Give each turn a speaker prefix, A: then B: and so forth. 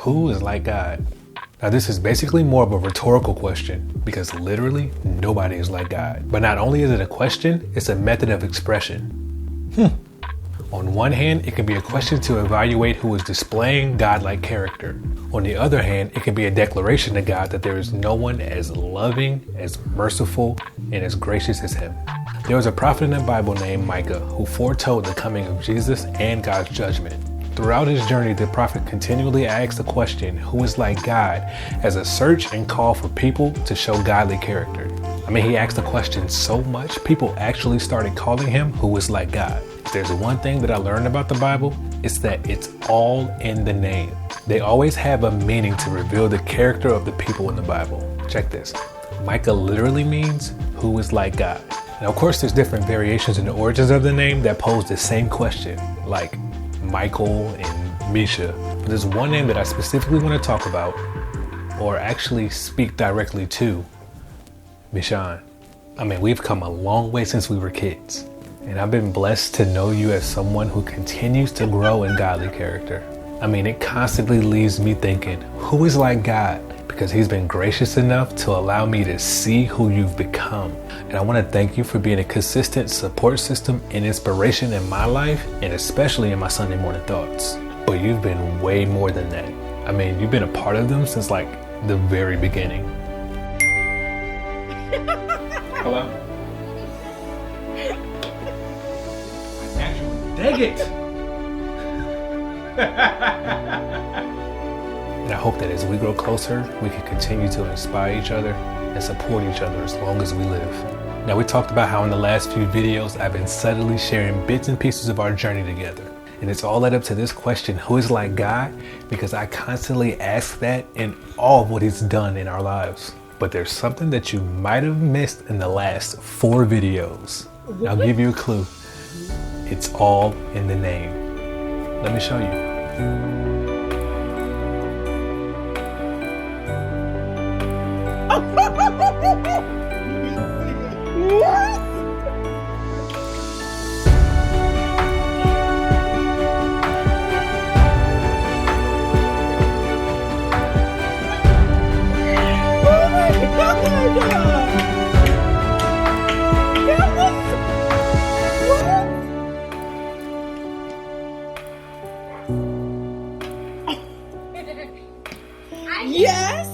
A: Who is like God? Now this is basically more of a rhetorical question because literally nobody is like God. But not only is it a question, it's a method of expression. On one hand, it can be a question to evaluate who is displaying God-like character. On the other hand, it can be a declaration to God that there is no one as loving, as merciful, and as gracious as him. There was a prophet in the Bible named Micah who foretold the coming of Jesus and God's judgment. Throughout his journey, the prophet continually asked the question, who is like God, as a search and call for people to show godly character. I mean, he asked the question so much, people actually started calling him who is like God. If there's one thing that I learned about the Bible, it's that it's all in the name. They always have a meaning to reveal the character of the people in the Bible. Check this. Micah literally means who is like God. Now, of course, there's different variations in the origins of the name that pose the same question, like Michael and Misha. But there's one name that I specifically want to talk about, or actually speak directly to, Mishan. I mean, we've come a long way since we were kids, and I've been blessed to know you as someone who continues to grow in godly character. I mean, it constantly leaves me thinking, who is like God? Because he's been gracious enough to allow me to see who you've become. And I want to thank you for being a consistent support system and inspiration in my life, and especially in my Sunday morning thoughts. But you've been way more than that. I mean, you've been a part of them since like the very beginning. Hello? Dang it! And I hope that as we grow closer, we can continue to inspire each other and support each other as long as we live. Now, we talked about how in the last few videos, I've been subtly sharing bits and pieces of our journey together. And it's all led up to this question, who is like God? Because I constantly ask that in all of what he's done in our lives. But there's something that you might have missed in the last 4 videos. And I'll give you a clue. It's all in the name. Let me show you.
B: Yes.